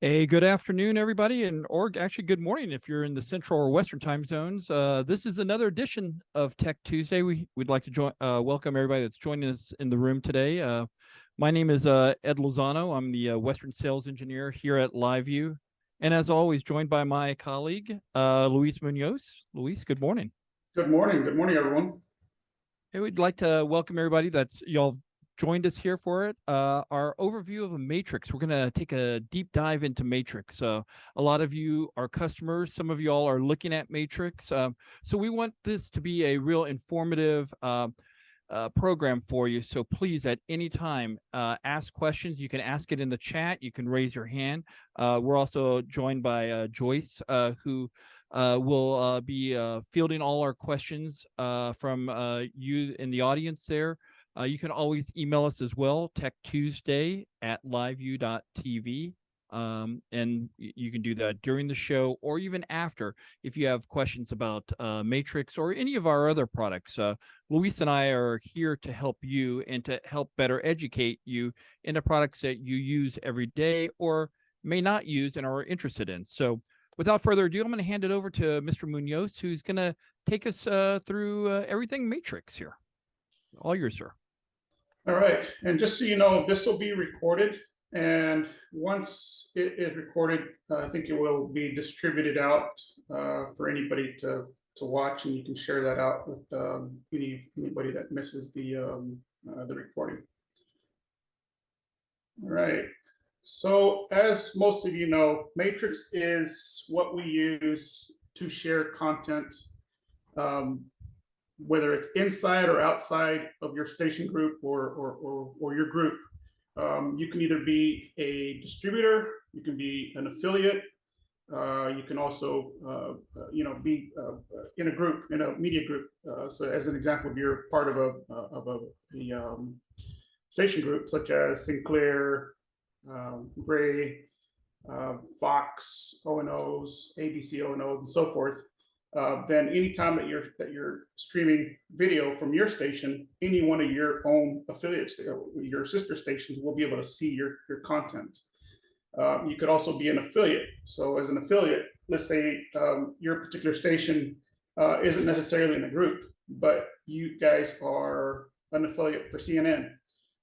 Hey, good afternoon, everybody, or actually good morning if you're in the Central or Western time zones. This is another edition of Tech Tuesday. We'd like to welcome everybody that's joining us in the room today. My name is Ed Lozano. I'm the Western Sales Engineer here at LiveU, and as always, joined by my colleague Luis Munoz. Luis, good morning. Good morning. Good morning, everyone. Hey, we'd like to welcome everybody that's y'all joined us here for it. Our overview of a matrix. We're going to take a deep dive into matrix. A lot of you are customers. Some of y'all are looking at matrix. So we want this to be a real informative program for you. So please, at any time, ask questions. You can ask it in the chat. You can raise your hand. We're also joined by Joyce, who will be fielding all our questions from you in the audience there. You can always email us as well, techtuesday@liveu.tv. And you can do that during the show or even after if you have questions about Matrix or any of our other products. Luis and I are here to help you and to help better educate you in the products that you use every day or may not use and are interested in. So without further ado, I'm going to hand it over to Mr. Munoz, who's going to take us through everything Matrix here. All yours, sir. All right. And just so you know, this will be recorded. And once it is recorded, I think it will be distributed out for anybody to watch. And you can share that out with anybody that misses the recording. All right. So as most of you know, Matrix is what we use to share content, whether it's inside or outside of your station group or your group. You can either be a distributor, you can be an affiliate, you can also be in a group, in a media group. So as an example, if you're part of a station group such as Sinclair, Gray, Fox O&Os, ABC O&Os, and so forth, then anytime that you're streaming video from your station, any one of your own affiliates, your sister stations, will be able to see your content. You could also be an affiliate. So as an affiliate, let's say your particular station isn't necessarily in a group, but you guys are an affiliate for CNN,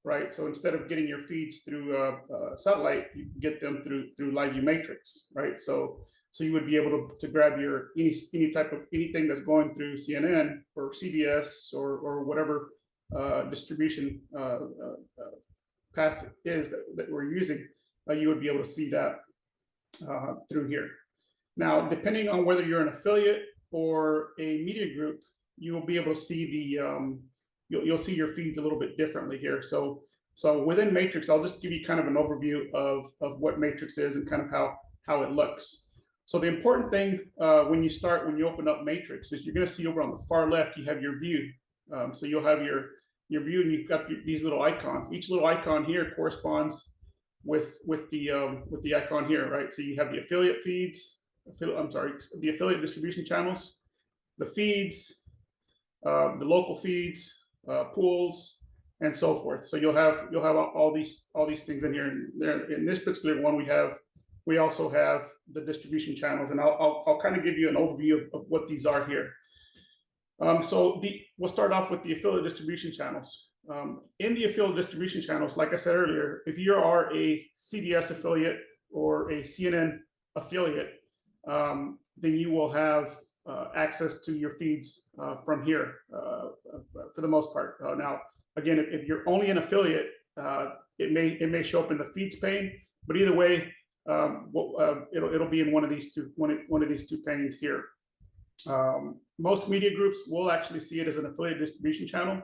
right? So instead of getting your feeds through satellite, you can get them through LiveU Matrix, right? So you would be able to grab your any type of anything that's going through CNN or CBS or whatever distribution path is that we're using. You would be able to see that through here. Now, depending on whether you're an affiliate or a media group, you will be able to see the you'll see your feeds a little bit differently here. So within Matrix, I'll just give you kind of an overview of what Matrix is and kind of how it looks. So the important thing when you open up Matrix is you're going to see over on the far left, you have your view. So you'll have your view, and you've got these little icons. Each little icon here corresponds with the icon here, right? So you have the affiliate feeds, the affiliate distribution channels, the feeds, the local feeds, pools, and so forth. So you'll have all these things in here. And there, in this particular one, we also have the distribution channels, and I'll kind of give you an overview of what these are here. So we'll start off with the affiliate distribution channels. In the affiliate distribution channels, like I said earlier, if you are a CBS affiliate or a CNN affiliate, then you will have access to your feeds from here for the most part. Now, again, if you're only an affiliate, it may show up in the feeds pane, but either way, it'll be in one of these two panes here. Most media groups will actually see it as an affiliate distribution channel,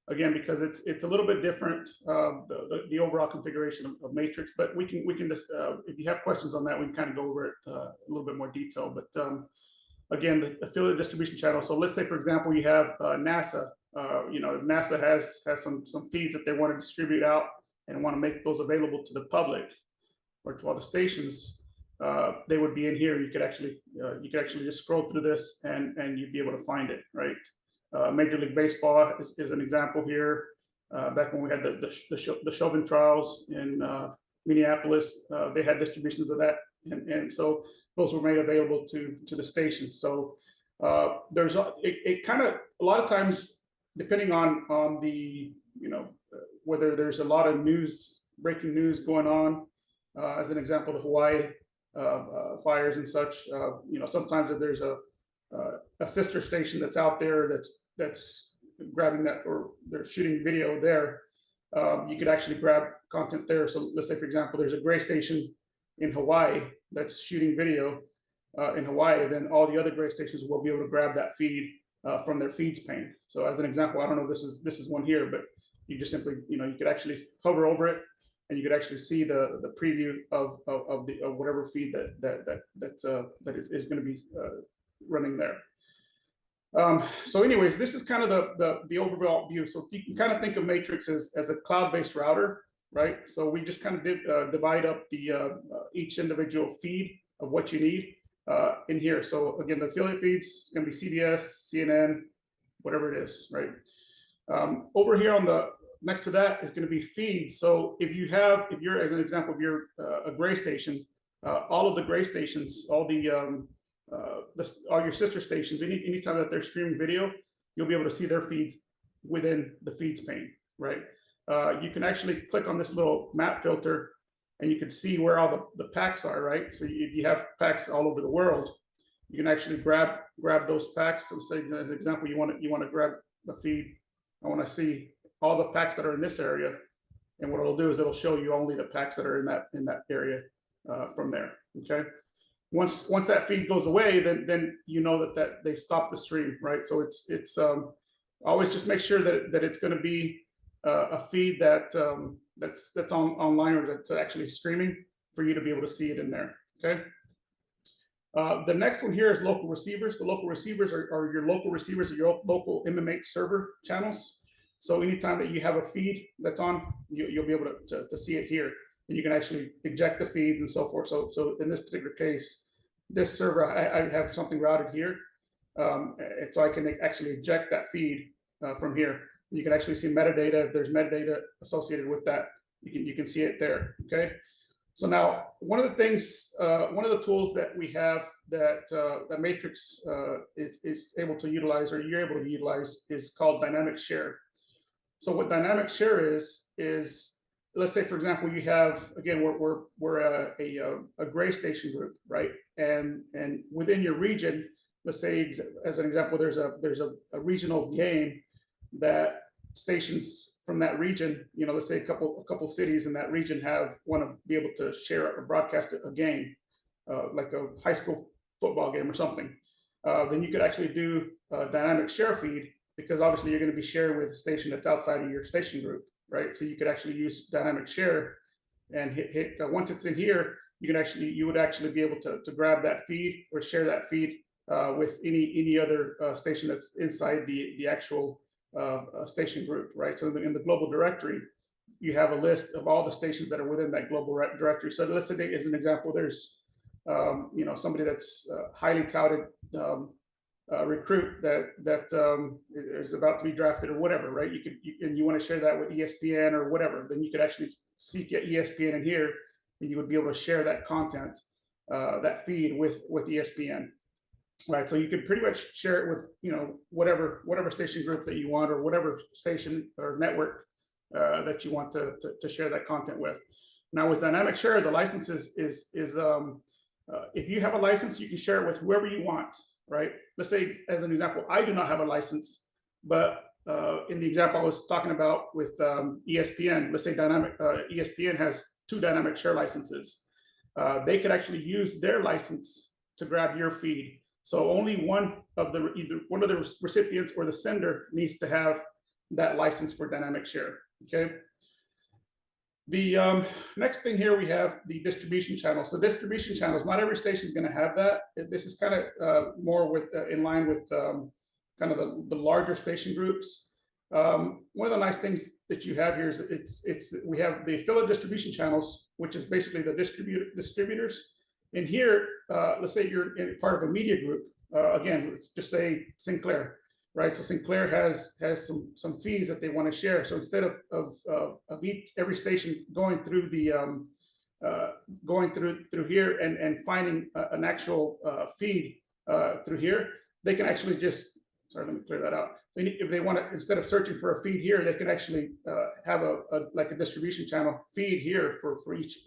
again, because it's a little bit different, the overall configuration of Matrix. But we can just if you have questions on that, we can kind of go over it a little bit more detail. But again, the affiliate distribution channel. So let's say, for example, you have NASA. NASA has some feeds that they want to distribute out and want to make those available to the public or to all the stations. They would be in here. You could actually just scroll through this and you'd be able to find it, right? Major League Baseball is an example here. Back when we had the Chauvin trials in Minneapolis, they had distributions of that, and so those were made available to the stations. So there's it kind of a lot of times, depending on the, you know, whether there's a lot of breaking news going on, as an example, the Hawaii fires and such. You know, sometimes if there's a sister station that's out there that's grabbing that, or they're shooting video there, you could actually grab content there. So let's say, for example, there's a gray station in Hawaii that's shooting video in Hawaii, then all the other gray stations will be able to grab that feed from their feeds pane. So as an example, I don't know if this is one here, but you just simply, you know, you could actually hover over it, and you could actually see the preview of whatever feed that is going to be running there. So anyways, this is kind of the overall view. So you can kind of think of Matrix as a cloud-based router, right? So we just kind of divide up the each individual feed of what you need in here. So again, the affiliate feeds, it's going to be CBS, CNN, whatever it is, right? Over here on the next to that is going to be feeds. So if you're, as an example, if you're a gray station, all of the gray stations, all your sister stations, anytime that they're streaming video, you'll be able to see their feeds within the feeds pane, right? You can actually click on this little map filter, and you can see where all the packs are, right? So you have packs all over the world. You can actually grab those packs. So say, as an example, you want to grab the feed. I want to see all the packs that are in this area, and what it'll do is it'll show you only the packs that are in that area from there. Okay. Once that feed goes away, then you know that they stopped the stream, right? So it's always just make sure that it's going to be a feed that's online, or that's actually streaming, for you to be able to see it in there. Okay. The next one here is local receivers. The local receivers are your local receivers, or your local MMH server channels. So anytime that you have a feed that's on, you'll be able to see it here, and you can actually eject the feeds and so forth. So in this particular case, this server, I have something routed here, and so I can actually eject that feed from here. You can actually see metadata. If there's metadata associated with that, you can see it there. Okay. So now, one of the things, one of the tools that we have that Matrix is able to utilize, or you're able to utilize, is called dynamic share. So what dynamic share is let's say, for example, you have, again, we're a gray station group, right? And within your region, let's say, as an example, there's a regional game that stations from that region, you know, let's say a couple cities in that region want to be able to share or broadcast a game, like a high school football game or something. Then you could actually do a dynamic share feed, because obviously you're going to be sharing with a station that's outside of your station group, right? So you could actually use dynamic share, and hit once it's in here, you would actually be able to grab that feed, or share that feed with any other station that's inside the actual station group, right? So in the global directory, you have a list of all the stations that are within that global directory. So let's say, as an example, there's you know, somebody that's highly touted recruit that is about to be drafted or whatever, right? And you want to share that with ESPN or whatever, then you could actually seek ESPN in here, and you would be able to share that content, that feed with ESPN. Right, so you could pretty much share it with, you know, whatever station group that you want, or whatever station or network that you want to share that content with. Now with dynamic share, the licenses is if you have a license, you can share it with whoever you want, right? Let's say, as an example, I do not have a license, but in the example I was talking about with ESPN, let's say ESPN has 2 dynamic share licenses. They could actually use their license to grab your feed. So only either one of the recipients or the sender needs to have that license for dynamic share. Okay. The next thing here, we have the distribution channels. So distribution channels, not every station is going to have that. This is kind of more in line with kind of the larger station groups. One of the nice things that you have here is we have the affiliate distribution channels, which is basically the distributors. In here, let's say you're in part of a media group. Again, let's just say Sinclair, right? So Sinclair has some fees that they want to share. So instead of every station going through the going through here and finding an actual feed through here, they can actually just, sorry, let me clear that out. If they want to, instead of searching for a feed here, they can actually have like a distribution channel feed here for each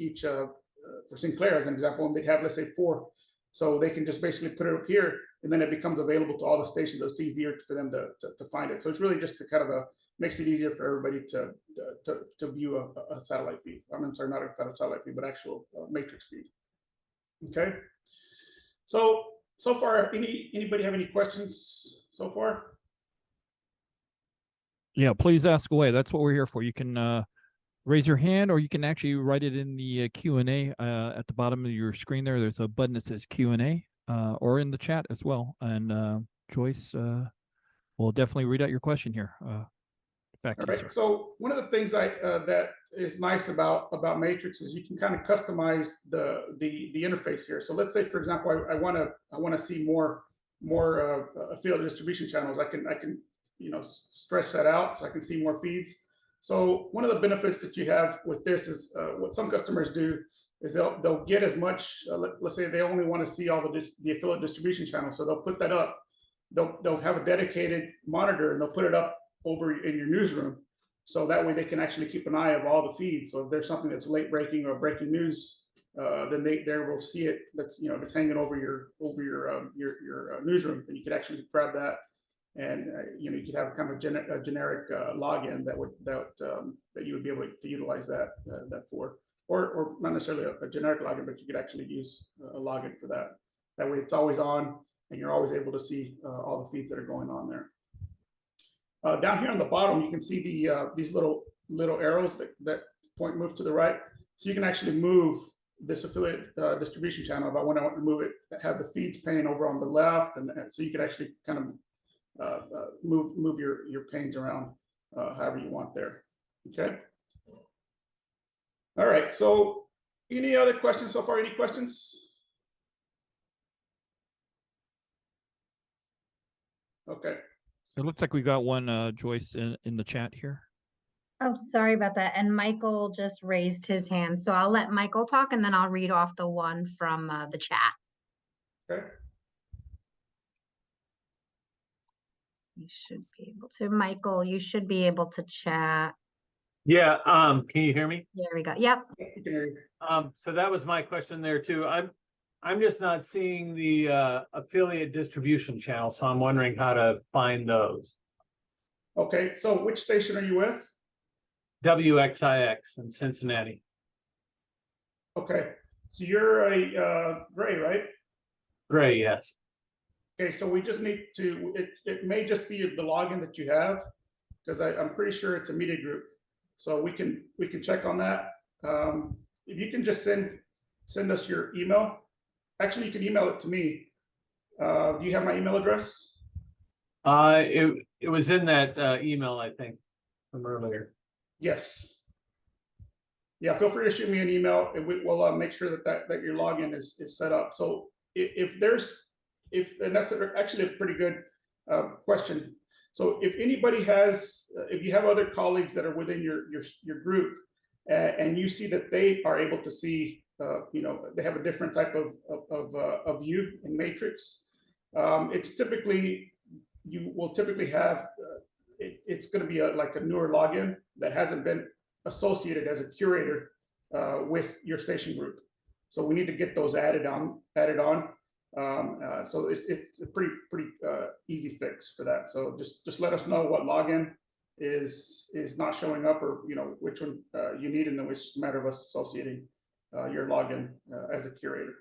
for Sinclair as an example, and they'd have, let's say, 4. So they can just basically put it up here, and then it becomes available to all the stations. So it's easier for them to find it. So it's really just to kind of makes it easier for everybody to view a satellite feed. I'm sorry, not a satellite feed, but actual matrix feed. Okay. So far, anybody have any questions so far? Yeah, please ask away. That's what we're here for. You can raise your hand, or you can actually write it in the Q&A at the bottom of your screen there. There's a button that says Q&A, or in the chat as well. And Joyce will definitely read out your question here. Back to you, sir. So one of the things that is nice about Matrix is you can kind of customize the interface here. So let's say, for example, I want to see more affiliate distribution channels. I can stretch that out so I can see more feeds. So one of the benefits that you have with this is what some customers do is they'll get as much. Let's say they only want to see all the affiliate distribution channels, so they'll put that up. They'll have a dedicated monitor and they'll put it up over in your newsroom, so that way they can actually keep an eye of all the feeds. So if there's something that's late breaking or breaking news, then they will see it. That's it's hanging over your newsroom, and you could actually grab that. And you could have kind of a generic login that you would be able to utilize that for, or not necessarily a generic login, but you could actually use a login for that. That way, it's always on, and you're always able to see all the feeds that are going on there. Down here on the bottom, you can see these little arrows that move to the right. So you can actually move this affiliate distribution channel. If I want to move it, have the feeds pane over on the left, and so you can actually kind of move your panes around however you want there. Okay. All right. So any other questions so far? Any questions? Okay. It looks like we got one, Joyce, in the chat here. Oh, sorry about that. And Michael just raised his hand. So I'll let Michael talk, and then I'll read off the one from the chat. Okay. You should be able to. Michael, you should be able to chat. Yeah, can you hear me? There we go. Yep. So that was my question there too. I'm just not seeing the affiliate distribution channel, so I'm wondering how to find those. Okay, so which station are you with? WXIX in Cincinnati. Okay, so you're a Gray, right? Gray, yes. Okay, so we just need to, it may just be the login that you have, because I'm pretty sure it's a media group. So we can check on that. If you can just send us your email. Actually, you can email it to me. Do you have my email address? It was in that email, I think, from earlier. Yes. Yeah, feel free to shoot me an email, and we'll make sure that your login is set up. So if and that's actually a pretty good question. So if anybody if you have other colleagues that are within your group, and you see that they are able to see, they have a different type of view in Matrix, it's typically, you will typically have, it's going to be like a newer login that hasn't been associated as a curator with your station group. So we need to get those added on. So it's a pretty easy fix for that. So just let us know what login is not showing up, or which one you need, and then it's just a matter of us associating your login as a curator.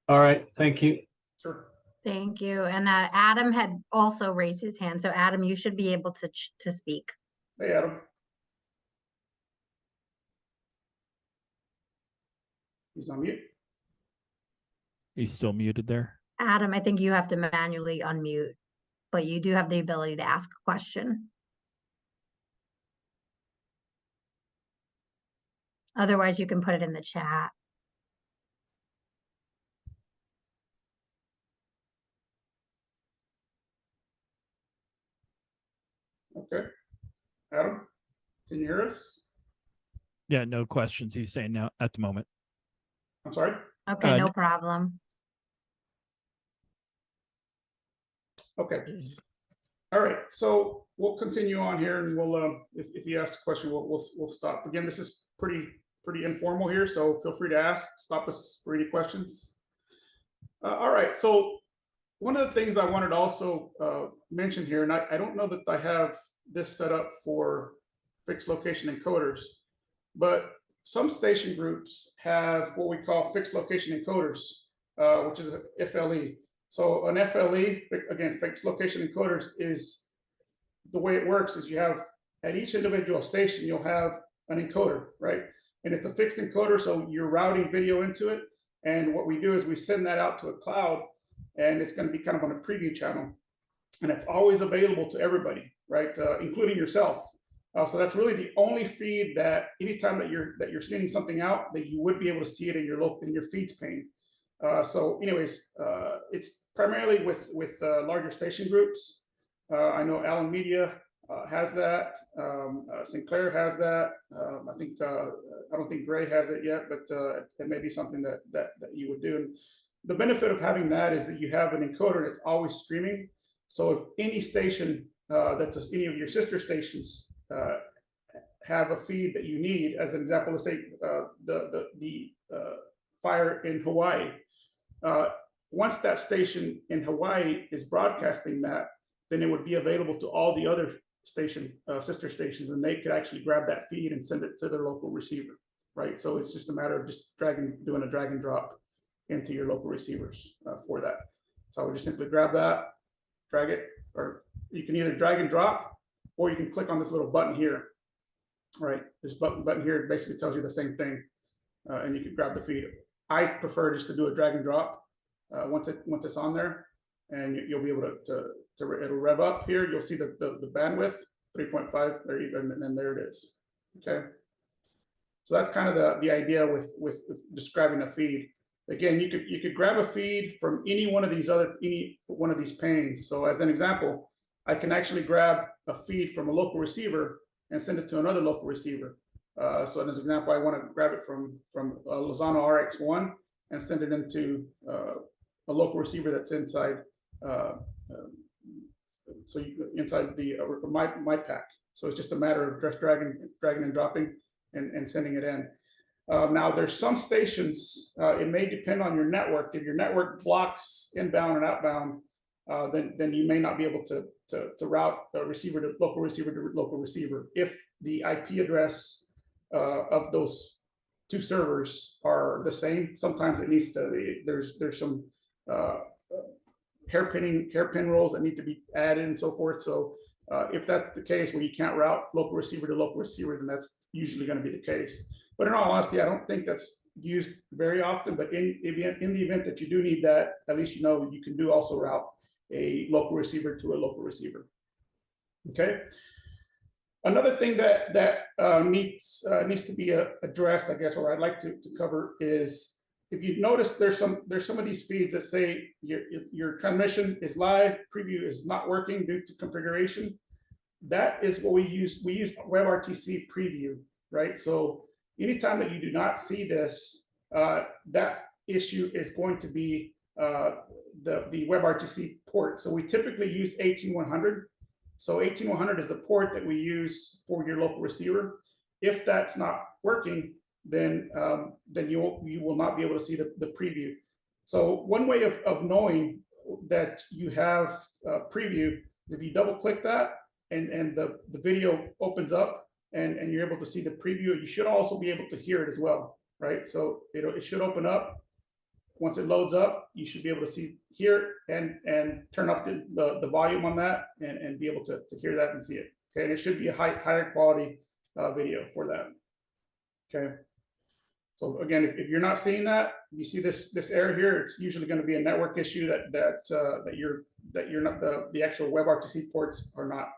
All right, thank you. Sure. Thank you. And Adam had also raised his hand. So Adam, you should be able to speak. Hey, Adam. He's on mute. He's still muted there. Adam, I think you have to manually unmute, but you do have the ability to ask a question. Otherwise, you can put it in the chat. Okay. Adam, can you hear us? Yeah, no questions. He's saying now at the moment. I'm sorry. Okay, no problem. Okay. All right. So we'll continue on here, and we'll if you ask a question, we'll stop. Again, this is pretty informal here, so feel free to ask. Stop us for any questions. All right. So one of the things I wanted to also mention here, and I don't know that I have this set up for fixed location encoders, but some station groups have what we call fixed location encoders, which is a FLE. So an FLE, again, fixed location encoders, is the way it works is you have at each individual station, you'll have an encoder, right? And it's a fixed encoder, so you're routing video into it. And what we do is we send that out to a cloud, and it's going to be kind of on a preview channel. And it's always available to everybody, right? Including yourself. So that's really the only feed that anytime that you're sending something out, that you would be able to see it in your feeds pane. So anyways, it's primarily with larger station groups. I know Allen Media has that. Sinclair has that. I don't think Gray has it yet, but it may be something that you would do. And the benefit of having that is that you have an encoder that's always streaming. So if any station that's any of your sister stations have a feed that you need, as an example, let's say the fire in Hawaii. Once that station in Hawaii is broadcasting that, then it would be available to all the other sister stations, and they could actually grab that feed and send it to their local receiver, right? So it's just a matter of just doing a drag and drop into your local receivers for that. So I would just simply grab that, drag it, or you can either drag and drop, or you can click on this little button here, right? This button here basically tells you the same thing, and you can grab the feed. I prefer just to do a drag and drop once it's on there, and you'll be able to it'll rev up here. You'll see the bandwidth 3.5 there, and then there it is. Okay, so that's kind of the idea with describing a feed. Again, you could grab a feed from any one of these panes. So as an example, I can actually grab a feed from a local receiver and send it to another local receiver. So as an example, I want to grab it from Lozano RX1 and send it into a local receiver that's inside inside the my pack. So it's just a matter of just dragging and dropping and sending it in. Now there's some stations, it may depend on your network. If your network blocks inbound and outbound, then you may not be able to route a receiver to local receiver. If the IP address of those two servers are the same, sometimes it needs to, there's some hairpin rules that need to be added and so forth. So if that's the case where you can't route local receiver to local receiver, then that's usually going to be the case. But in all honesty, I don't think that's used very often, but in the event that you do need that, at least you know you can also route a local receiver to a local receiver. Okay. Another thing that needs to be addressed, I guess, or I'd like to cover is, if you notice, there's some of these feeds that say your transmission is live, preview is not working due to configuration. That is what we use. We use WebRTC preview, right? So anytime that you do not see this, that issue is going to be the WebRTC port. So we typically use 18100. So 18100 is the port that we use for your local receiver. If that's not working, then you will not be able to see the preview. So one way of knowing that you have preview, if you double click that and the video opens up and you're able to see the preview, you should also be able to hear it as well, right? So it should open up. Once it loads up, you should be able to hear and turn up the volume on that and be able to hear that and see it. Okay, and it should be a higher quality video for that. Okay. So again, if you're not seeing that, you see this error here, it's usually going to be a network issue that you're not, the actual WebRTC ports are not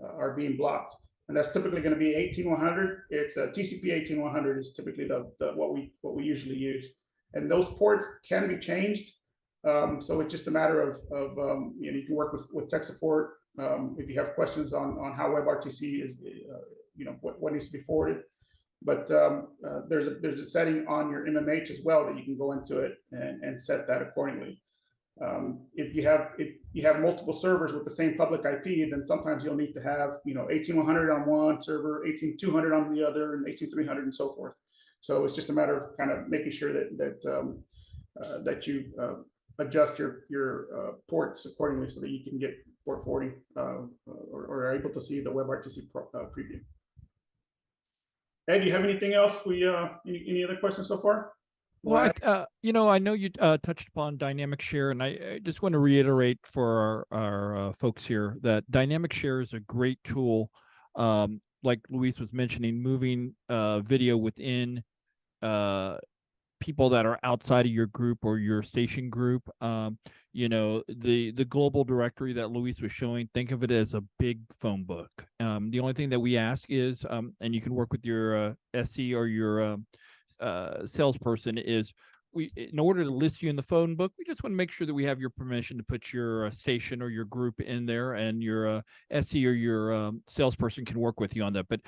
are being blocked, and that's typically going to be 18100. It's a TCP 18100 is typically what we usually use, and those ports can be changed. So it's just a matter of you can work with tech support if you have questions on how WebRTC is what needs to be forwarded. But there's a setting on your MMH as well that you can go into it and set that accordingly. If you have multiple servers with the same public IP, then sometimes you'll need to have 18100 on one server, 18200 on the other, and 18300 and so forth. So it's just a matter of kind of making sure that you adjust your ports accordingly so that you can get port 40 or are able to see the WebRTC preview. Ed, do you have anything else? Any other questions so far? Well, I know you touched upon dynamic share, and I just want to reiterate for our folks here that dynamic share is a great tool. Like Luis was mentioning, moving video within people that are outside of your group or your station group. The global directory that Luis was showing, think of it as a big phone book. The only thing that we ask is, and you can work with your SE or your salesperson, is in order to list you in the phone book, we just want to make sure that we have your permission to put your station or your group in there, and your SE or your salesperson can work with you on that. But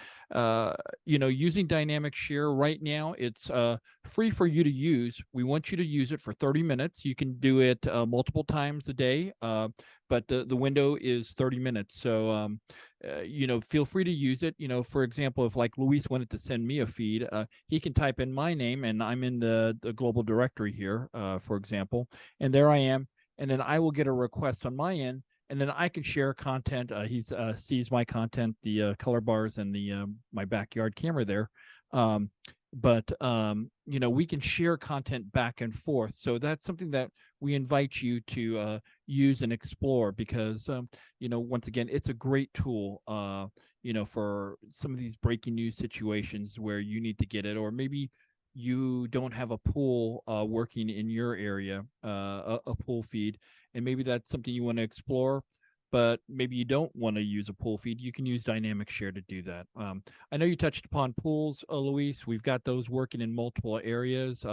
using dynamic share right now, it's free for you to use. We want you to use it for 30 minutes. You can do it multiple times a day, but the window is 30 minutes. So feel free to use it. For example, if like Luis wanted to send me a feed, he can type in my name, and I'm in the global directory here, for example, and there I am, and then I will get a request on my end, and then I can share content. He sees my content, the color bars, and the my backyard camera there. But we can share content back and forth. So that's something that we invite you to use and explore, because once again, it's a great tool for some of these breaking news situations where you need to get it, or maybe you don't have a pool working in your area, a pool feed, and maybe that's something you want to explore, but maybe you don't want to use a pool feed. You can use dynamic share to do that. I know you touched upon pools, Luis. We've got those working in multiple areas.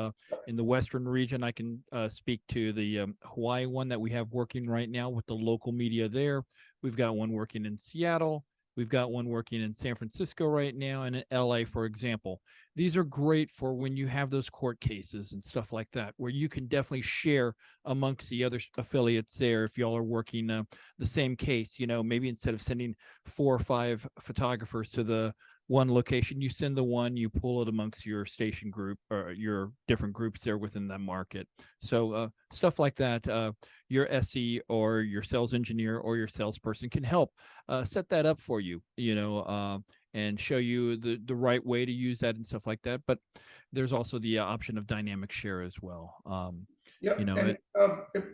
In the Western region, I can speak to the Hawaii one that we have working right now with the local media there. We've got one working in Seattle. We've got one working in San Francisco right now, and in LA, for example. These are great for when you have those court cases and stuff like that, where you can definitely share amongst the other affiliates there. If y'all are working the same case, maybe instead of sending 4 or 5 photographers to the one location, you send the one, you pull it amongst your station group or your different groups there within that market. So stuff like that, your SE or your sales engineer or your salesperson can help set that up for you, and show you the right way to use that and stuff like that. But there's also the option of dynamic share as well.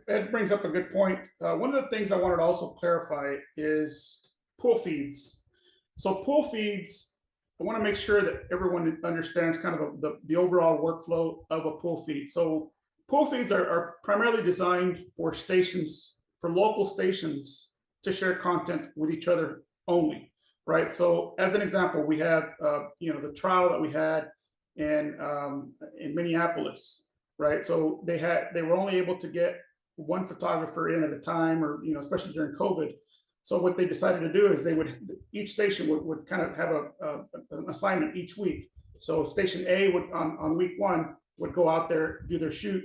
Ed brings up a good point. One of the things I wanted to also clarify is pool feeds. So pool feeds, I want to make sure that everyone understands kind of the overall workflow of a pool feed. So pool feeds are primarily designed for stations, for local stations, to share content with each other only, right? So as an example, we have the trial that we had in Minneapolis, right? So they were only able to get one photographer in at a time, or especially during COVID. So what they decided to do is each station would kind of have an assignment each week. So station A would on week 1 would go out there, do their shoot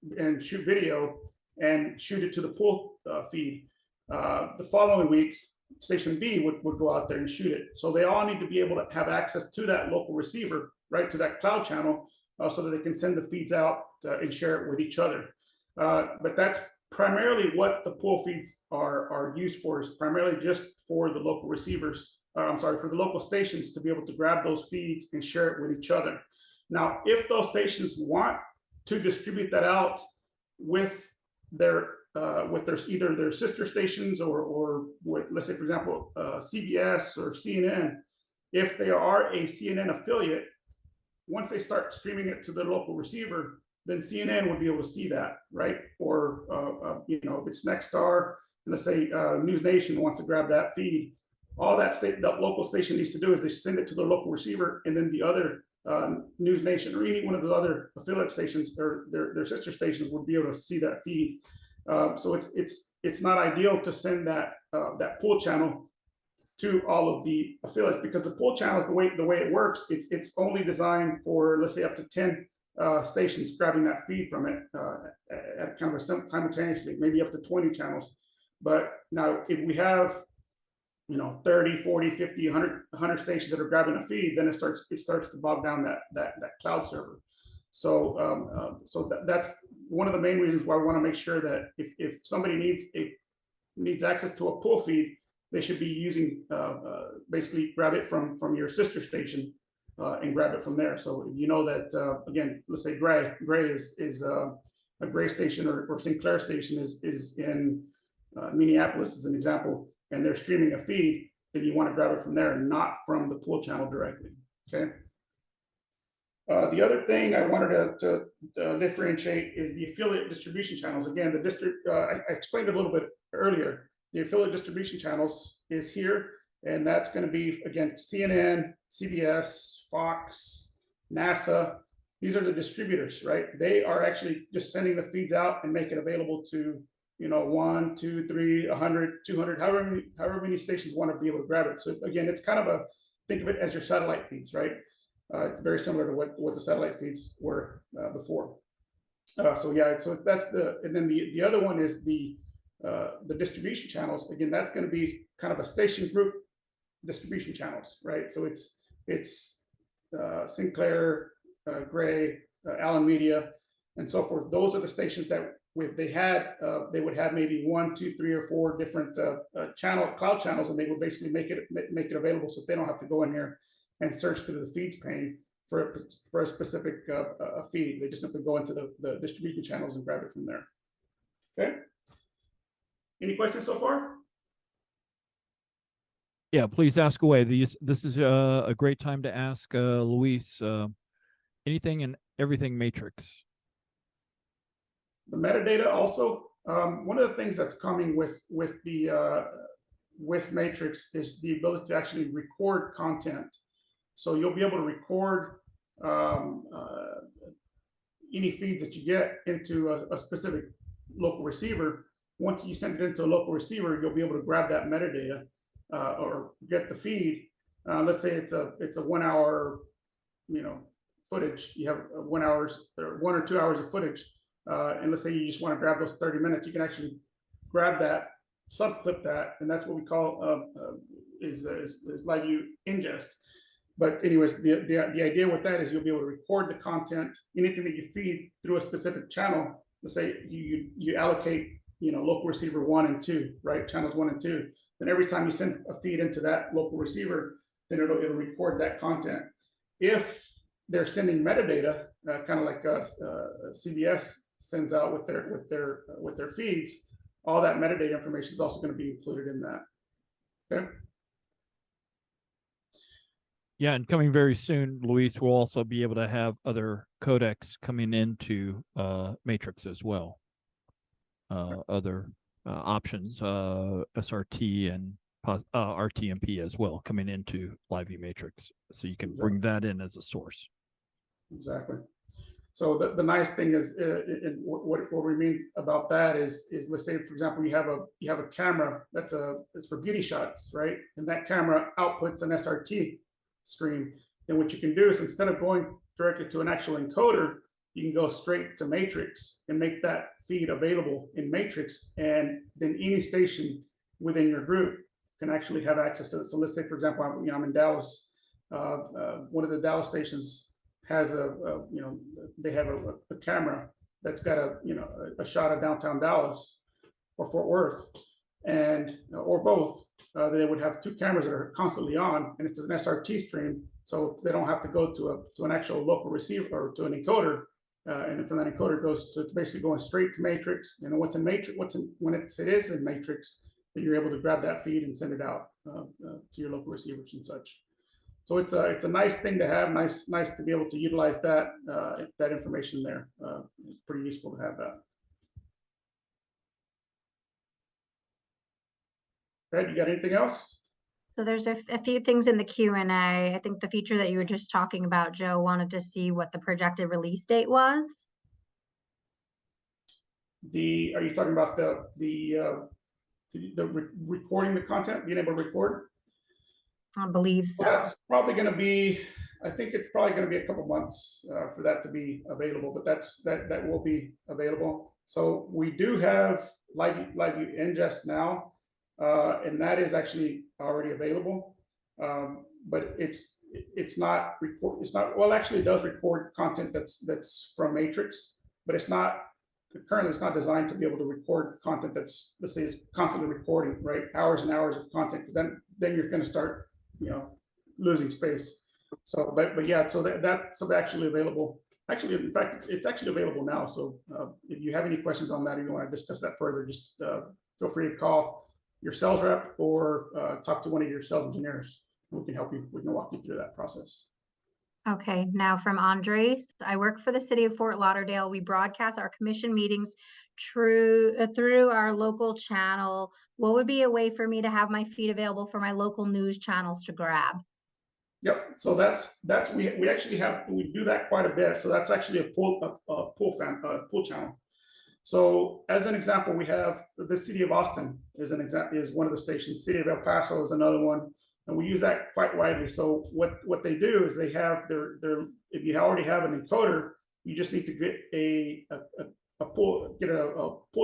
video and shoot it to the pool feed. The following week, station B would go out there and shoot it. So they all need to be able to have access to that local receiver, right, to that cloud channel, so that they can send the feeds out and share it with each other. But that's primarily what the pool feeds are used for, is primarily just for the local receivers, for the local stations to be able to grab those feeds and share it with each other. Now, if those stations want to distribute that out with their either their sister stations or with, let's say, for example, CBS or CNN, if they are a CNN affiliate, once they start streaming it to their local receiver, then CNN would be able to see that, right? Or if it's Nexstar, let's say News Nation wants to grab that feed, all that local station needs to do is they send it to their local receiver, and then the other News Nation or any one of the other affiliate stations or their sister stations would be able to see that feed. So it's not ideal to send that pool channel to all of the affiliates, because the pull channels, the way it works, it's only designed for, let's say, up to 10 stations grabbing that feed from it at kind of a simultaneously, maybe up to 20 channels. But now if we have 30, 40, 50, 100 stations that are grabbing a feed, then it starts to bog down that cloud server. So that's one of the main reasons why we want to make sure that if somebody needs access to a pull feed, they should be using basically grab it from your sister station and grab it from there. So if you know that again, let's say Gray is a Gray station or Sinclair station is in Minneapolis as an example, and they're streaming a feed, then you want to grab it from there and not from the pull channel directly. Okay. The other thing I wanted to differentiate is the affiliate distribution channels. Again, I explained it a little bit earlier. The affiliate distribution channels is here, and that's going to be, again, CNN, CBS, Fox, NASA. These are the distributors, right? They are actually just sending the feeds out and make it available to 1, 2, 3, 100, 200, however many stations want to be able to grab it. So again, it's kind of think of it as your satellite feeds, right? It's very similar to what the satellite feeds were before. So that's and then the other one is the distribution channels. Again, that's going to be kind of a station group distribution channels, right? So it's Sinclair, Gray, Allen Media, and so forth. Those are the stations that if they would have maybe 1, 2, 3, or 4 different cloud channels, and they would basically make it available so they don't have to go in here and search through the feeds pane for a specific feed. They just simply go into the distribution channels and grab it from there. Okay. Any questions so far? Yeah, please ask away. This is a great time to ask Luis anything and everything Matrix. The metadata also, one of the things that's coming with Matrix is the ability to actually record content. So you'll be able to record any feeds that you get into a specific local receiver. Once you send it into a local receiver, you'll be able to grab that metadata or get the feed. Let's say it's a 1 hour, footage. You have 1 hour or 1 or 2 hours of footage, and let's say you just want to grab those 30 minutes. You can actually grab that, subclip that, and that's what we call is LiveU ingest. But anyways, the idea with that is you'll be able to record the content, anything that you feed through a specific channel. Let's say you allocate, local receiver 1 and 2, right? Channels 1 and 2. Then every time you send a feed into that local receiver, then it'll record that content. If they're sending metadata, kind of like CBS sends out with their feeds, all that metadata information is also going to be included in that. Okay. Yeah, and coming very soon, Luis will also be able to have other codecs coming into Matrix as well. Other options, SRT and RTMP as well, coming into LiveU Matrix. So you can bring that in as a source. Exactly. So the nice thing is, what we mean about that is let's say, for example, you have a camera that's for beauty shots, right? And that camera outputs an SRT stream. Then what you can do is, instead of going directly to an actual encoder, you can go straight to Matrix and make that feed available in Matrix, and then any station within your group can actually have access to it. So let's say, for example, I'm in Dallas. One of the Dallas stations has they have a camera that's got a shot of downtown Dallas or Fort Worth, and or both. They would have 2 cameras that are constantly on, and it's an SRT stream, so they don't have to go to an actual local receiver or to an encoder. And then from that encoder goes, so it's basically going straight to Matrix. And what's in Matrix, when it is in Matrix, then you're able to grab that feed and send it out to your local receivers and such. So it's a nice thing to have. Nice to be able to utilize that information there. It's pretty useful to have that. Ed, you got anything else? So there's a few things in the Q&A. I think the feature that you were just talking about, Joe, wanted to see what the projected release date was. Are you talking about the recording the content, being able to record? I believe so. That's probably going to be, I think it's probably going to be a couple months for that to be available, but that will be available. So we do have LiveU Ingest now, and that is actually already available. But it's not well, actually it does record content that's from Matrix, but currently it's not designed to be able to record content that's, let's say, it's constantly recording, right? Hours and hours of content, because then you're going to start, losing space. So, but yeah, so that's actually available. Actually, in fact, it's actually available now. So if you have any questions on that, or you want to discuss that further, just feel free to call your sales rep or talk to one of your sales engineers. We can help you. We can walk you through that process. Okay, now from Andres, I work for the city of Fort Lauderdale. We broadcast our commission meetings through our local channel. What would be a way for me to have my feed available for my local news channels to grab? Yep. So that's we actually we do that quite a bit. So that's actually a pool channel. So as an example, we have the city of Austin is one of the stations. City of El Paso is another one. And we use that quite widely. So what they do is they have if you already have an encoder, you just need to get a pool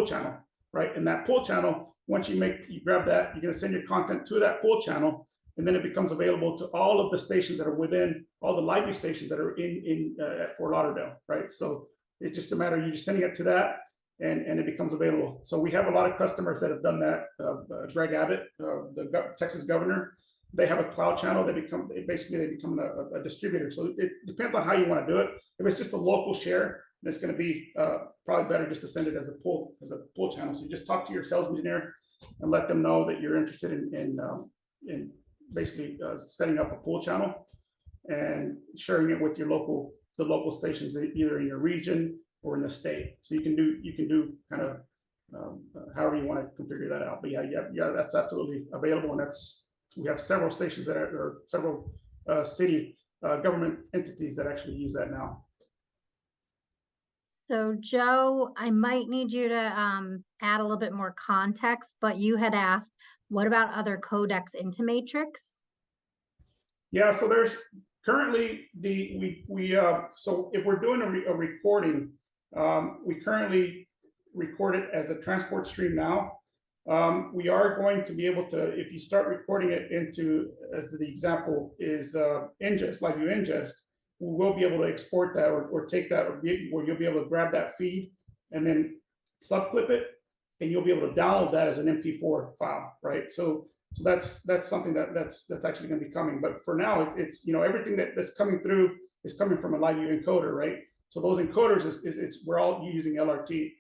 channel, right? And that pool channel, once you grab that, you're going to send your content to that pool channel, and then it becomes available to all of the stations that are within all the LiveU stations that are in at Fort Lauderdale, right? So it's just a matter of you just sending it to that, and it becomes available. So we have a lot of customers that have done that. Greg Abbott, the Texas governor. They have a cloud channel. They become a distributor. So it depends on how you want to do it. If it's just a local share, then it's going to be probably better just to send it as a pool channel. So you just talk to your sales engineer and let them know that you're interested in basically setting up a pool channel and sharing it with the local stations, either in your region or in the state. So you can do kind of however you want to configure that out. But yeah, that's absolutely available, and we have several stations that are several city government entities that actually use that now. So Joe, I might need you to add a little bit more context, but you had asked, what about other codecs into Matrix? Yeah, so there's currently so if we're doing a recording, we currently record it as a transport stream now. We are going to be able to, if you start recording it into, as the example is ingest, LiveU Ingest, we will be able to export that or take that, or you'll be able to grab that feed and then subclip it, and you'll be able to download that as an MP4 file, right? So that's something that's actually going to be coming. But for now, it's everything that's coming through is coming from a LiveU encoder, right? So those encoders we're all using LRT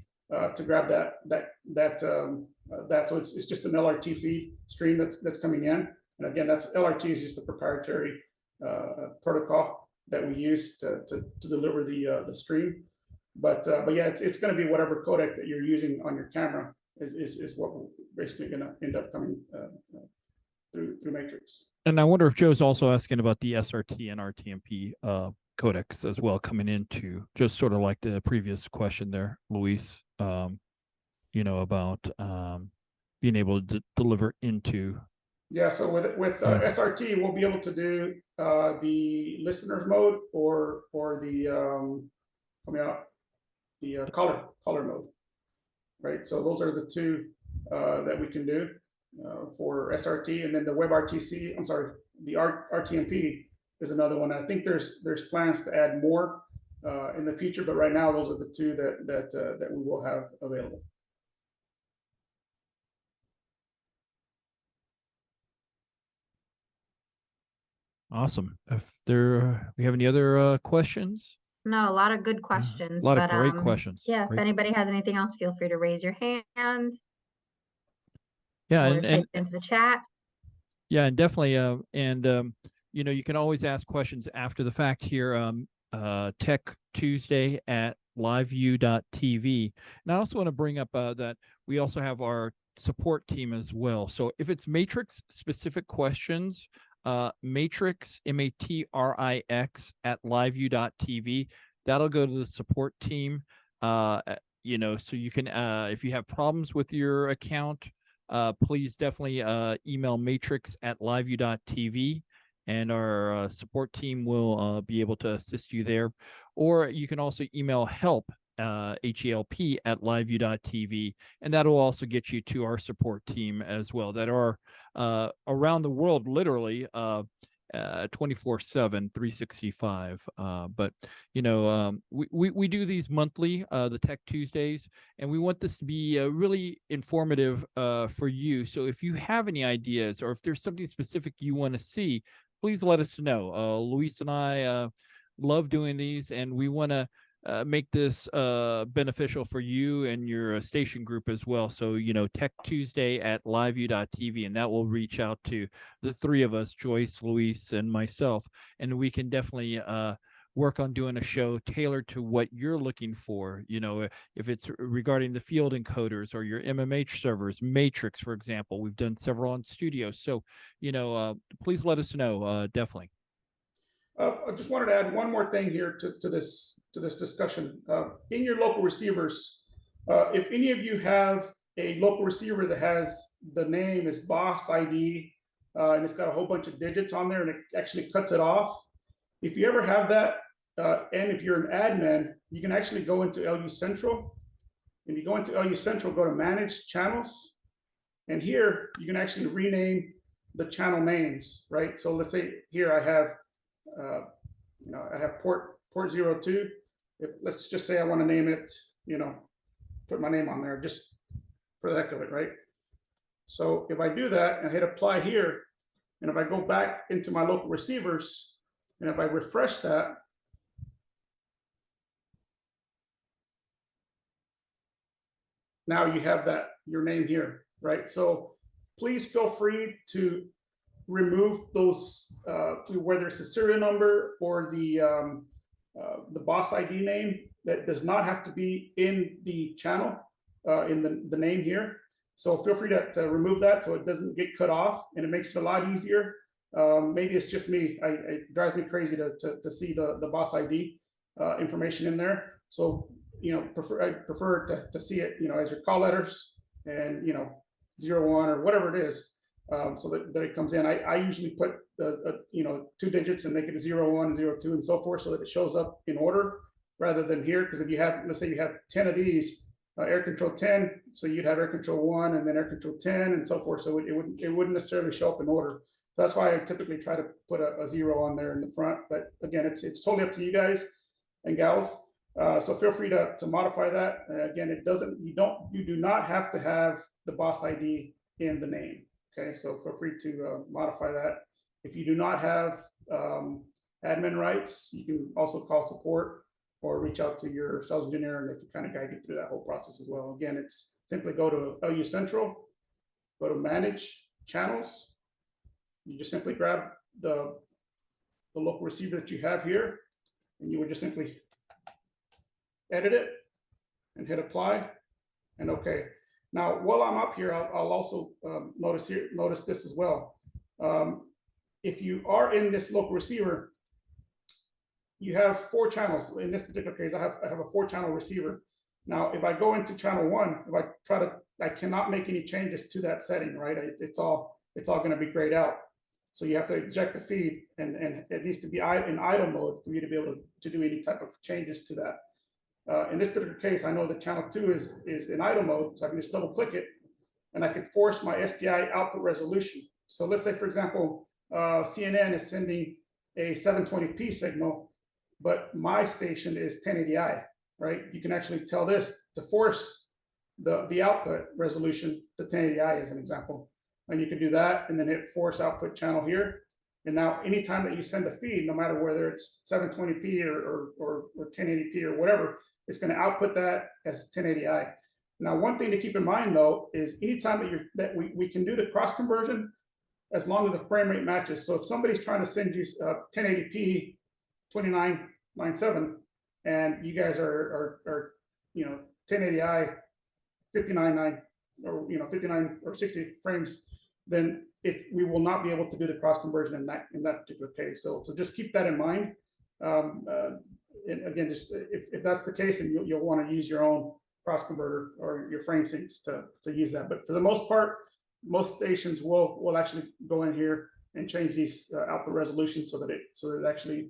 to grab that. So it's just an LRT feed stream that's coming in, and again, LRT is just a proprietary protocol that we use to deliver the stream. But yeah, it's going to be whatever codec that you're using on your camera is what we're basically going to end up coming through Matrix. And I wonder if Joe's also asking about the SRT and RTMP codecs as well, coming into just sort of like the previous question there, Luis. About being able to deliver into. Yeah, so with SRT, we'll be able to do the listeners mode or the caller mode, right? So those are the two that we can do for SRT, and then the WebRTC. I'm sorry, the RTMP is another one. I think there's plans to add more in the future, but right now those are the two that we will have available. Awesome. If we have any other questions? No, a lot of good questions. A lot of great questions. Yeah, great. If anybody has anything else, feel free to raise your hand. Yeah, or type into the chat. Yeah, and definitely. You can always ask questions after the fact here. Tech Tuesday at LiveU.tv. And I also want to bring up that we also have our support team as well. So if it's Matrix specific questions, Matrix, MATRIX at LiveU.tv, that'll go to the support team. So you can, if you have problems with your account, please definitely email matrix@liveu.tv, and our support team will be able to assist you there. Or you can also email help, HELP @liveu.tv, and that'll also get you to our support team as well, that are around the world, literally 24/7, 365. But we do these monthly, the Tech Tuesdays, and we want this to be really informative for you. So if you have any ideas, or if there's something specific you want to see, please let us know. Luis and I love doing these, and we want to make this beneficial for you and your station group as well. So, Tech Tuesday @liveu.tv, and that will reach out to the three of us, Joyce, Luis, and myself, and we can definitely work on doing a show tailored to what you're looking for. If it's regarding the field encoders or your MMH servers, Matrix, for example. We've done several on studio. So, please let us know, definitely. I just wanted to add one more thing here to this discussion. In your local receivers, if any of you have a local receiver that has the name is boss ID, and it's got a whole bunch of digits on there, and it actually cuts it off. If you ever have that, and if you're an admin, you can actually go into LU Central. When you go into LU Central, go to Manage Channels, and here you can actually rename the channel names, right? So let's say here I have I have port 02. Let's just say I want to name it, put my name on there just for the heck of it, right? So if I do that and hit apply here, and if I go back into my local receivers, and if I refresh that, now you have your name here, right? So please feel free to remove those, whether it's a serial number or the boss ID name. That does not have to be in the channel, in the name here. So feel free to remove that so it doesn't get cut off, and it makes it a lot easier. Maybe it's just me. It drives me crazy to see the boss ID information in there. So I prefer to see it as your call letters and 01 or whatever it is. So that it comes in. I usually put the 2 digits and make it a 01, 02, and so forth, so that it shows up in order rather than here. Because if you have, let's say you have 10 of these, air control 10, so you'd have air control 1 and then air control 10 and so forth. So it wouldn't necessarily show up in order. So that's why I typically try to put a 0 on there in the front. But again, it's totally up to you guys and gals. So feel free to modify that. Again, you do not have to have the boss ID in the name. Okay, so feel free to modify that. If you do not have admin rights, you can also call support or reach out to your sales engineer, and they can kind of guide you through that whole process as well. Again, it's simply go to LU Central, go to Manage Channels. You just simply grab the local receiver that you have here, and you would just simply edit it and hit apply, and okay. Now, while I'm up here, I'll also notice this as well. If you are in this local receiver, you have 4 channels. In this particular case, I have a 4-channel receiver. Now, if I go into channel 1, if I cannot make any changes to that setting, right? It's all going to be grayed out. So you have to eject the feed, and it needs to be in idle mode for you to be able to do any type of changes to that. In this particular case, I know that channel 2 is in idle mode, so I can just double click it, and I can force my SDI output resolution. So let's say, for example, CNN is sending a 720p signal, but my station is 1080i, right? You can actually tell this to force the output resolution to 1080i as an example. And you can do that, and then hit force output channel here. And now anytime that you send a feed, no matter whether it's 720p or 1080p or whatever, it's going to output that as 1080i. Now, one thing to keep in mind though is anytime that we can do the cross conversion as long as the frame rate matches. So if somebody's trying to send you 1080p 2997 and you guys are 1080i 59 or 59 or 60 frames, then we will not be able to do the cross conversion in that particular case. So just keep that in mind. And again, just if that's the case, then you'll want to use your own cross converter or your frame syncs to use that. But for the most part, most stations will actually go in here and change these output resolution so that it actually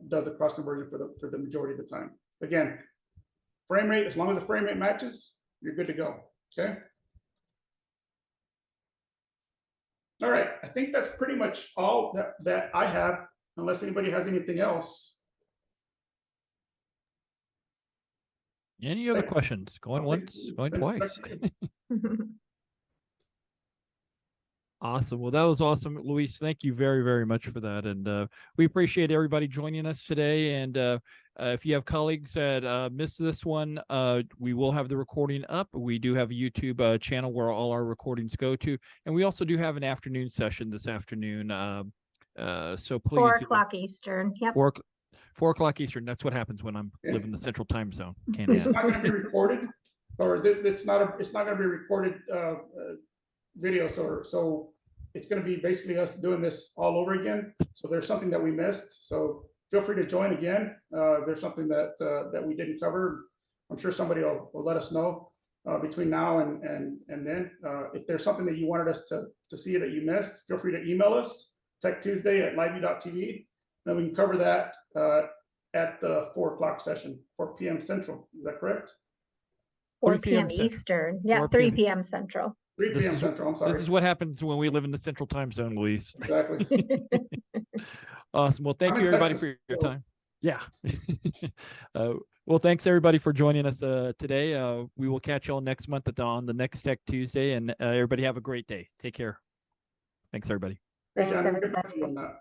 does the cross conversion for the majority of the time. Again, frame rate, as long as the frame rate matches, you're good to go. Okay. All right, I think that's pretty much all that I have, unless anybody has anything else. Any other Thank- questions? Going I'll once, take- going twice. Mm-hmm. Awesome. Well, that was awesome, Luis. Thank you very, very much for that. And we appreciate everybody joining us today. And if you have colleagues that missed this one, we will have the recording up. We do have a YouTube channel where all our recordings go to. And we also do have an afternoon session this afternoon. So please. 4 o'clock Eastern. Yep. 4 o'clock Eastern. That's what happens when I'm Yeah. living the central time zone. Can't It's have. not going to be recorded, or it's not going to be recorded video. So it's going to be basically us doing this all over again. So there's something that we missed. So feel free to join again. There's something that we didn't cover. I'm sure somebody will let us know between now and then. If there's something that you wanted us to see that you missed, feel free to email us, techtuesday@liveu.tv. Then we can cover that at the 4 o'clock session, 4 p.m. Central. Is that correct? 4 3 p.m. p.m. Central. Eastern. Yeah, 4 3 p.m. p.m. Central. 3 This p.m. is- Central. I'm sorry. This is what happens when we live in the central time zone, Luis. Exactly. Awesome. Well, thank I'm you in everybody Texas, for your so- time. Yeah. Well, thanks everybody for joining us today. We will catch y'all next month on the next Tech Tuesday, and everybody have a great day. Take care. Thanks everybody. Hey, Thanks, John, we'll get back everybody. to you on that.